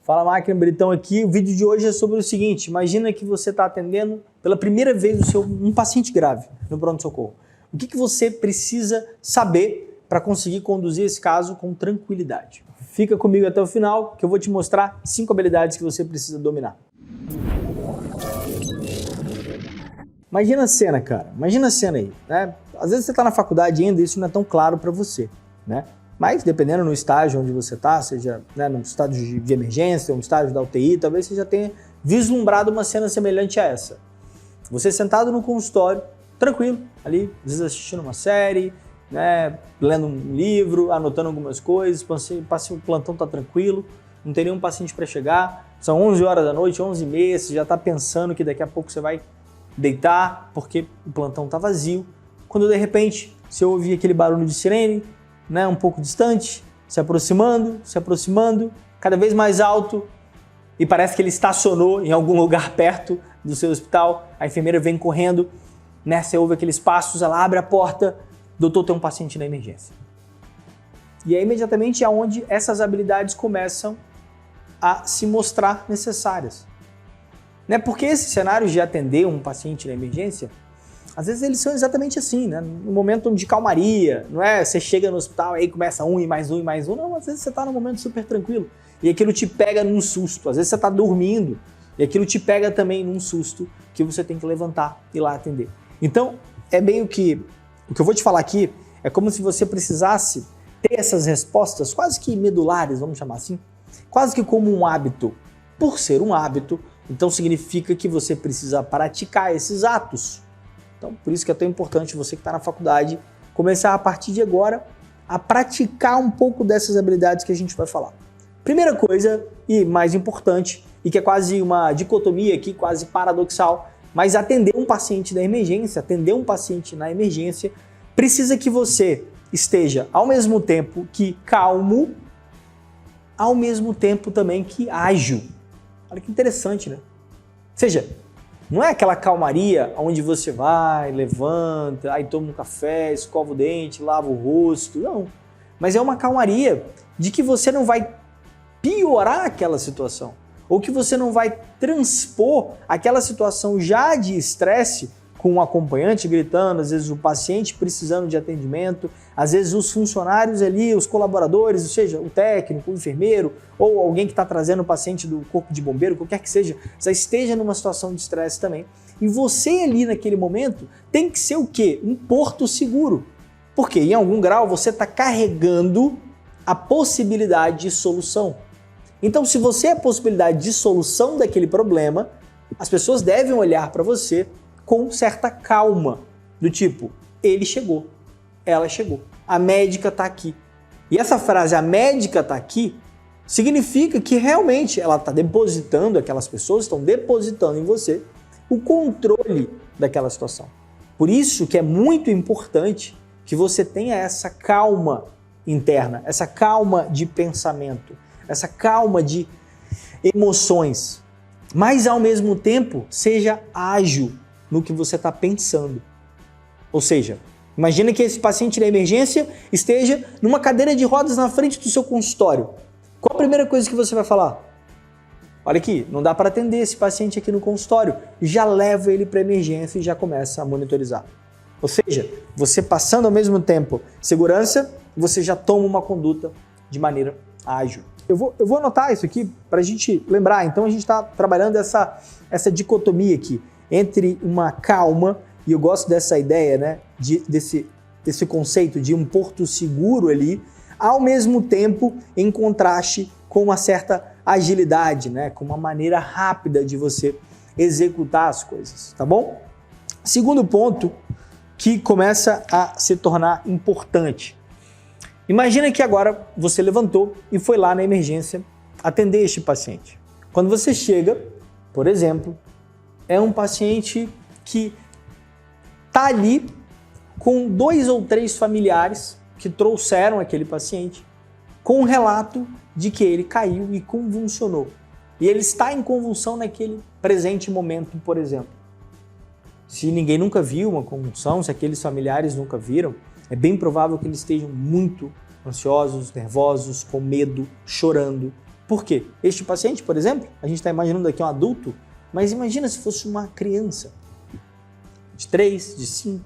Fala Máquina, Britão aqui. O vídeo de hoje é sobre o seguinte: imagina que você está atendendo pela primeira vez um paciente grave no pronto-socorro. O que você precisa saber para conseguir conduzir esse caso com tranquilidade? Fica comigo até o final que eu vou te mostrar 5 habilidades que você precisa dominar. Imagina a cena, cara. Imagina a cena aí, né? Às vezes você está na faculdade ainda e isso não é tão claro para você, né? Mas dependendo no estágio onde você está, seja num estágio de emergência, um estágio da UTI, talvez você já tenha vislumbrado uma cena semelhante a essa. Você sentado no consultório, tranquilo, ali, às vezes assistindo uma série, né, lendo um livro, anotando algumas coisas, o plantão está tranquilo, não tem nenhum paciente para chegar, são 11 horas da noite, 11h30, você já está pensando que daqui a pouco você vai deitar porque o plantão está vazio, quando de repente você ouve aquele barulho de sirene, né, um pouco distante, se aproximando, cada vez mais alto, e parece que ele estacionou em algum lugar perto do seu hospital. A enfermeira vem correndo, né, você ouve aqueles passos, ela abre a porta, doutor, tem um paciente na emergência. E é imediatamente aonde essas habilidades começam a se mostrar necessárias. Né, porque esses cenários de atender um paciente na emergência, às vezes eles são exatamente assim, né? No momento de calmaria, não é? Você chega no hospital, aí começa um e mais um e mais um. Não, às vezes você está num momento super tranquilo e aquilo te pega num susto. Às vezes você está dormindo e aquilo te pega também num susto que você tem que levantar e ir lá atender. Então, é meio que o que eu vou te falar aqui é como se você precisasse ter essas respostas quase que medulares, vamos chamar assim, quase que como um hábito. Por ser um hábito, então significa que você precisa praticar esses atos. Então, por isso que é tão importante você que está na faculdade começar a partir de agora a praticar um pouco dessas habilidades que a gente vai falar. Primeira coisa e mais importante, e que é quase uma dicotomia aqui, quase paradoxal, mas atender um paciente na emergência, precisa que você esteja ao mesmo tempo que calmo, ao mesmo tempo também que ágil. Olha que interessante, né? Ou seja, não é aquela calmaria onde você vai, levanta, aí toma um café, escova o dente, lava o rosto, não. Mas é uma calmaria de que você não vai piorar aquela situação, ou que você não vai transpor aquela situação já de estresse com o acompanhante gritando, às vezes o paciente precisando de atendimento, às vezes os funcionários ali, os colaboradores, ou seja, o técnico, o enfermeiro, ou alguém que está trazendo o paciente do corpo de bombeiro, qualquer que seja, já esteja numa situação de estresse também. E você ali naquele momento tem que ser o quê? Um porto seguro. Porque em algum grau você está carregando a possibilidade de solução. Então, se você é a possibilidade de solução daquele problema, as pessoas devem olhar para você com certa calma, do tipo, ele chegou, ela chegou, a médica está aqui. E essa frase, a médica está aqui, significa que realmente ela está depositando, aquelas pessoas estão depositando em você o controle daquela situação. Por isso que é muito importante que você tenha essa calma interna, essa calma de pensamento, essa calma de emoções, mas ao mesmo tempo seja ágil no que você está pensando. Ou seja, imagina que esse paciente na emergência esteja numa cadeira de rodas na frente do seu consultório. Qual a primeira coisa que você vai falar? Olha aqui, não dá para atender esse paciente aqui no consultório. Já leva ele para a emergência e já começa a monitorizar. Ou seja, você passando ao mesmo tempo segurança, você já toma uma conduta de maneira ágil. Eu vou anotar isso aqui para a gente lembrar. Então a gente está trabalhando essa dicotomia aqui entre uma calma, e eu gosto dessa ideia, né, desse conceito de um porto seguro ali, ao mesmo tempo em contraste com uma certa agilidade, né, com uma maneira rápida de você executar as coisas, tá bom? Segundo ponto que começa a se tornar importante. Imagina que agora você levantou e foi lá na emergência atender este paciente. Quando você chega, por exemplo, é um paciente que está ali com 2 ou 3 familiares que trouxeram aquele paciente com um relato de que ele caiu e convulsionou. E ele está em convulsão naquele presente momento, por exemplo. Se ninguém nunca viu uma convulsão, se aqueles familiares nunca viram, é bem provável que eles estejam muito ansiosos, nervosos, com medo, chorando, Por quê? Este paciente, por exemplo, a gente está imaginando aqui um adulto, mas imagina se fosse uma criança de 3, de 5,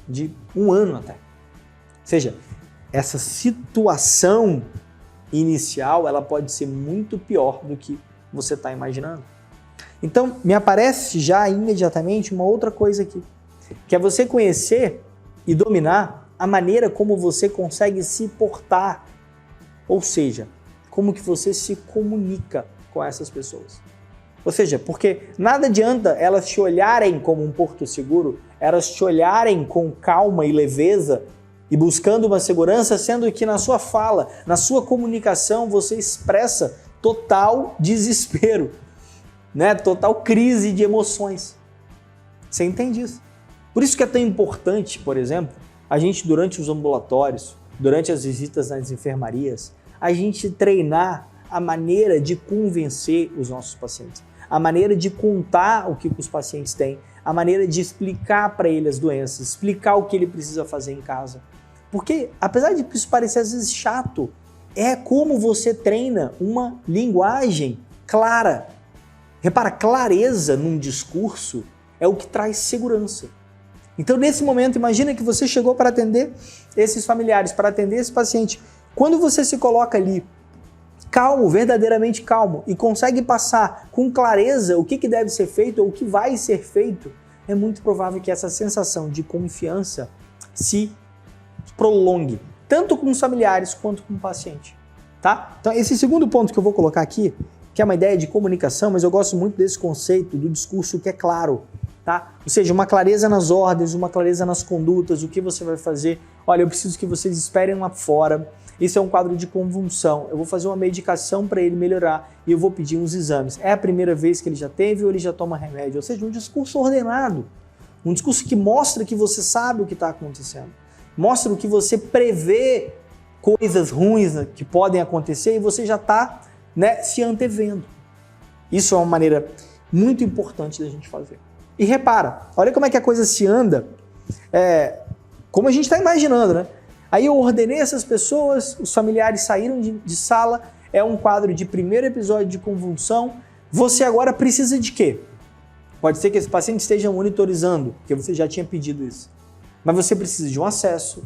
de 1 ano até. Ou seja, essa situação inicial, ela pode ser muito pior do que você está imaginando. Então, me aparece já imediatamente uma outra coisa aqui, que é você conhecer e dominar a maneira como você consegue se portar, ou seja, como que você se comunica com essas pessoas. Ou seja, porque nada adianta elas te olharem como um porto seguro, elas te olharem com calma e leveza e buscando uma segurança, sendo que na sua fala, na sua comunicação, você expressa total desespero, né? Total crise de emoções. Você entende isso? Por isso que é tão importante, por exemplo, a gente durante os ambulatórios, durante as visitas nas enfermarias, a gente treinar a maneira de convencer os nossos pacientes, a maneira de contar o que os pacientes têm, a maneira de explicar para ele as doenças, explicar o que ele precisa fazer em casa. Porque, apesar de isso parecer às vezes chato, é como você treina uma linguagem clara. Repara, clareza num discurso é o que traz segurança. Então, nesse momento, imagina que você chegou para atender esses familiares, para atender esse paciente. Quando você se coloca ali calmo, verdadeiramente calmo, e consegue passar com clareza o que deve ser feito ou o que vai ser feito, é muito provável que essa sensação de confiança se prolongue, tanto com os familiares quanto com o paciente. Tá? Então, esse segundo ponto que eu vou colocar aqui, que é uma ideia de comunicação, mas eu gosto muito desse conceito do discurso que é claro. Tá? Ou seja, uma clareza nas ordens, uma clareza nas condutas, o que você vai fazer. Olha, eu preciso que vocês esperem lá fora. Isso é um quadro de convulsão. Eu vou fazer uma medicação para ele melhorar e eu vou pedir uns exames. É a primeira vez que ele já teve ou ele já toma remédio? Ou seja, um discurso ordenado. Um discurso que mostra que você sabe o que está acontecendo. Mostra que você prevê coisas ruins que podem acontecer e você já está, né, se antevendo. Isso é uma maneira muito importante da gente fazer. E repara, olha como é que a coisa se anda, como a gente está imaginando, né? Aí eu ordenei essas pessoas, os familiares saíram de sala, é um quadro de primeiro episódio de convulsão. Você agora precisa de quê? Pode ser que esse paciente esteja monitorizando, porque você já tinha pedido isso. Mas você precisa de um acesso,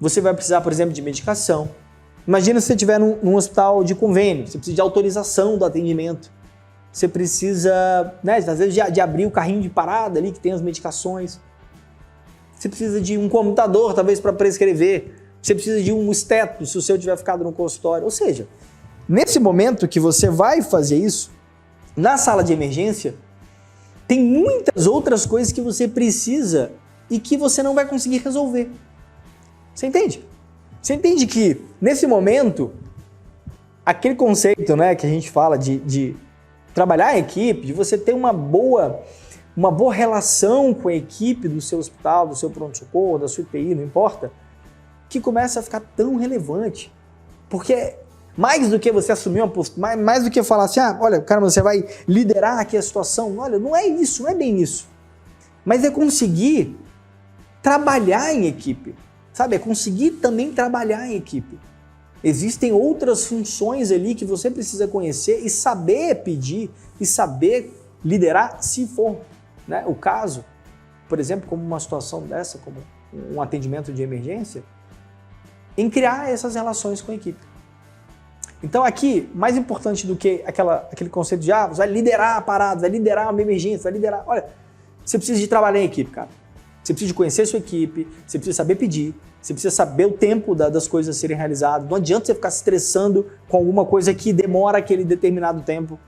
você vai precisar, por exemplo, de medicação. Imagina se você estiver num hospital de convênio, você precisa de autorização do atendimento. Você precisa, né, às vezes, de abrir o carrinho de parada ali que tem as medicações. Você precisa de um computador, talvez, para prescrever. Você precisa de um esteto, se o seu tiver ficado no consultório. Ou seja, nesse momento que você vai fazer isso, na sala de emergência, tem muitas outras coisas que você precisa e que você não vai conseguir resolver. Você entende? Você entende que, nesse momento, aquele conceito, né, que a gente fala de trabalhar em equipe, de você ter uma boa relação com a equipe do seu hospital, do seu pronto-socorro, da sua UTI, não importa, que começa a ficar tão relevante. Porque mais do que você assumir uma postura, mais do que falar assim, olha, caramba, você vai liderar aqui a situação, olha, não é isso, não é bem isso. Mas é conseguir trabalhar em equipe, sabe? É conseguir também trabalhar em equipe. Existem outras funções ali que você precisa conhecer e saber pedir e saber liderar se for, né, o caso, por exemplo, como uma situação dessa, como um atendimento de emergência, em criar essas relações com a equipe. Então aqui, mais importante do que aquele conceito de você vai liderar a parada, vai liderar uma emergência, vai liderar... Olha, você precisa de trabalhar em equipe, cara. Você precisa de conhecer a sua equipe, você precisa saber pedir, você precisa saber o tempo das coisas serem realizadas. Não adianta você ficar se estressando com alguma coisa que demora aquele determinado tempo.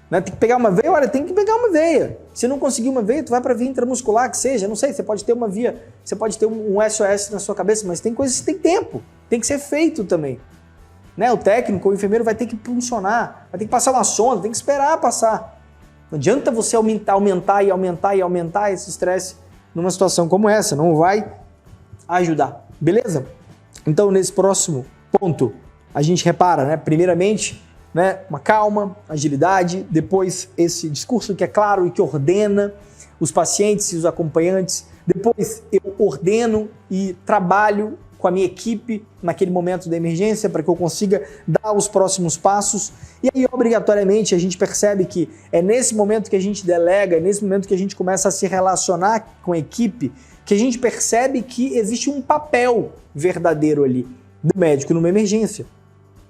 Né? Tem que pegar uma veia, olha, tem que pegar uma veia. Se não conseguir uma veia, tu vai para via intramuscular, que seja, não sei, você pode ter uma via, você pode ter um SOS na sua cabeça, mas tem coisas que tem tempo, tem que ser feito também. Né? O técnico, o enfermeiro vai ter que funcionar, vai ter que passar uma sonda, tem que esperar passar. Não adianta você aumentar esse estresse numa situação como essa, não vai ajudar, beleza? Então, nesse próximo ponto, a gente repara, né? Primeiramente, né, uma calma, agilidade, depois esse discurso que é claro e que ordena os pacientes e os acompanhantes, depois eu ordeno e trabalho com a minha equipe naquele momento da emergência para que eu consiga dar os próximos passos. E aí, obrigatoriamente, a gente percebe que é nesse momento que a gente delega, é nesse momento que a gente começa a se relacionar com a equipe, que a gente percebe que existe um papel verdadeiro ali do médico numa emergência.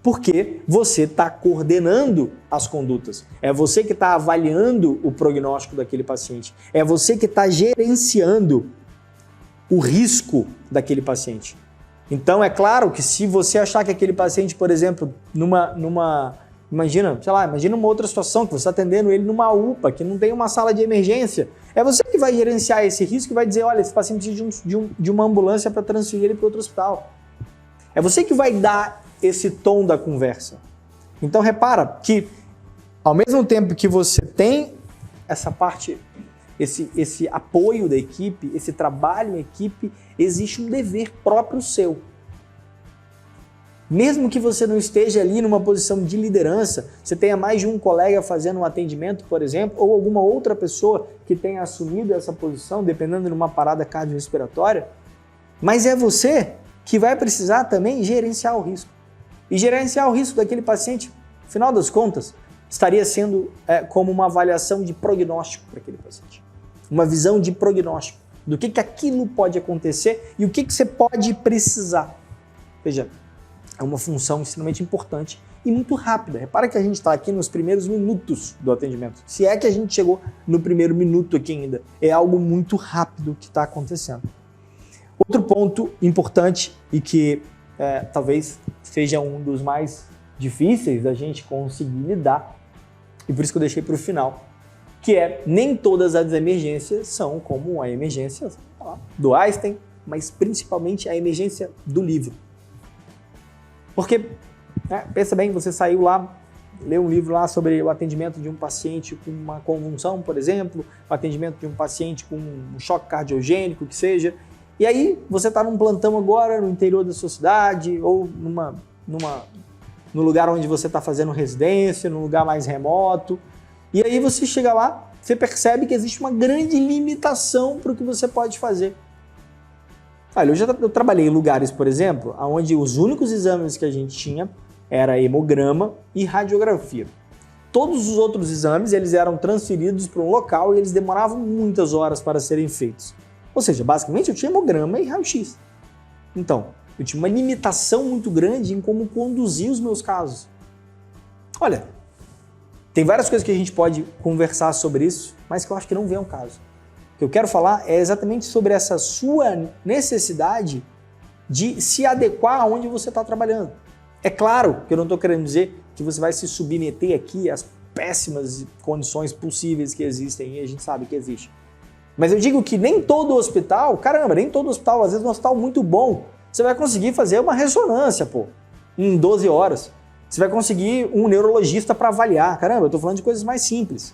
Porque você está coordenando as condutas. É você que está avaliando o prognóstico daquele paciente. É você que está gerenciando o risco daquele paciente. Então, é claro que se você achar que aquele paciente, por exemplo, imagina uma outra situação, que você está atendendo ele numa UPA, que não tem uma sala de emergência, é você que vai gerenciar esse risco e vai dizer, olha, esse paciente precisa de uma ambulância para transferir ele para outro hospital. É você que vai dar esse tom da conversa. Então, repara que, ao mesmo tempo que você tem essa parte, esse apoio da equipe, esse trabalho em equipe, existe um dever próprio seu. Mesmo que você não esteja ali numa posição de liderança, você tenha mais de um colega fazendo um atendimento, por exemplo, ou alguma outra pessoa que tenha assumido essa posição, dependendo de uma parada cardiorrespiratória, mas é você que vai precisar também gerenciar o risco. E gerenciar o risco daquele paciente, no final das contas, estaria sendo como uma avaliação de prognóstico para aquele paciente. Uma visão de prognóstico do que aquilo pode acontecer e o que você pode precisar. Veja, é uma função extremamente importante e muito rápida. Repara que a gente está aqui nos primeiros minutos do atendimento. Se é que a gente chegou no primeiro minuto aqui ainda, é algo muito rápido que está acontecendo. Outro ponto importante e que talvez seja um dos mais difíceis da gente conseguir lidar, e por isso que eu deixei para o final, que nem todas as emergências são como a emergência do Einstein, mas principalmente a emergência do livro. Porque, pensa bem, você saiu lá, leu um livro lá sobre o atendimento de um paciente com uma convulsão, por exemplo, o atendimento de um paciente com um choque cardiogênico, que seja. E aí você está num plantão agora no interior da sua cidade ou no lugar onde você está fazendo residência, num lugar mais remoto. E aí você chega lá, você percebe que existe uma grande limitação para o que você pode fazer. Olha, eu trabalhei em lugares, por exemplo, onde os únicos exames que a gente tinha era hemograma e radiografia. Todos os outros exames eles eram transferidos para um local e eles demoravam muitas horas para serem feitos. Ou seja, basicamente eu tinha hemograma e raio-x. Então, eu tinha uma limitação muito grande em como conduzir os meus casos. Olha, tem várias coisas que a gente pode conversar sobre isso, mas que eu acho que não vem ao caso. O que eu quero falar é exatamente sobre essa sua necessidade de se adequar aonde você está trabalhando. É claro que eu não estou querendo dizer que você vai se submeter aqui às péssimas condições possíveis que existem, e a gente sabe que existe. Mas eu digo que nem todo hospital, nem todo hospital, às vezes um hospital muito bom, você vai conseguir fazer uma ressonância, em 12 horas. Você vai conseguir um neurologista para avaliar. Eu tô falando de coisas mais simples.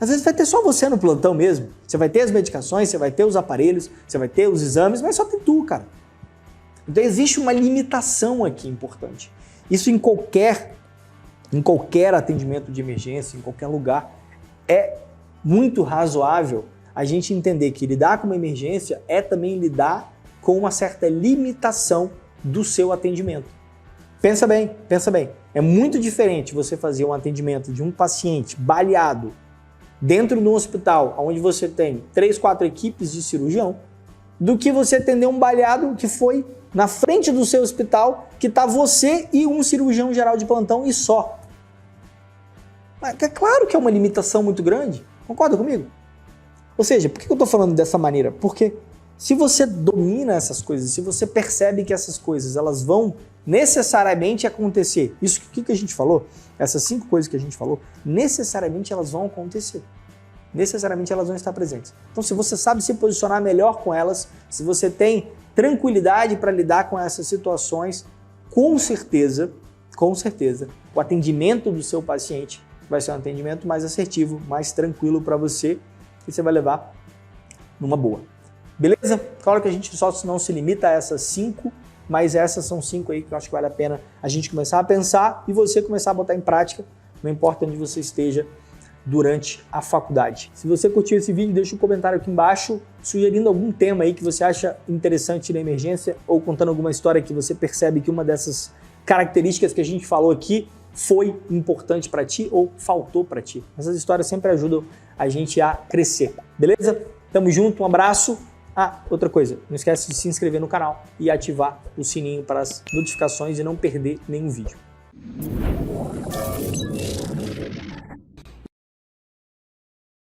Às vezes vai ter só você no plantão mesmo. Você vai ter as medicações, você vai ter os aparelhos, você vai ter os exames, mas só tem tu, cara. Então existe uma limitação aqui importante. Isso em qualquer atendimento de emergência, em qualquer lugar, é muito razoável a gente entender que lidar com uma emergência é também lidar com uma certa limitação do seu atendimento. Pensa bem. É muito diferente você fazer um atendimento de um paciente baleado dentro de um hospital onde você tem 3, 4 equipes de cirurgião, do que você atender um baleado que foi na frente do seu hospital, que está você e um cirurgião geral de plantão e só. É claro que é uma limitação muito grande. Concorda comigo? Ou seja, por que eu estou falando dessa maneira? Porque se você domina essas coisas, se você percebe que essas coisas elas vão necessariamente acontecer, isso que a gente falou, essas 5 coisas que a gente falou, necessariamente elas vão acontecer. Necessariamente elas vão estar presentes. Então, se você sabe se posicionar melhor com elas, se você tem tranquilidade para lidar com essas situações, com certeza, o atendimento do seu paciente vai ser um atendimento mais assertivo, mais tranquilo para você, que você vai levar numa boa. Beleza? Claro que a gente só não se limita a essas 5, mas essas são 5 aí que eu acho que vale a pena a gente começar a pensar e você começar a botar em prática, não importa onde você esteja durante a faculdade. Se você curtiu esse vídeo, deixa um comentário aqui embaixo sugerindo algum tema aí que você acha interessante na emergência ou contando alguma história que você percebe que uma dessas características que a gente falou aqui foi importante para ti ou faltou para ti. Essas histórias sempre ajudam a gente a crescer, beleza? Tamo junto, um abraço. Ah, outra coisa, não esquece de se inscrever no canal e ativar o sininho para as notificações e não perder nenhum vídeo.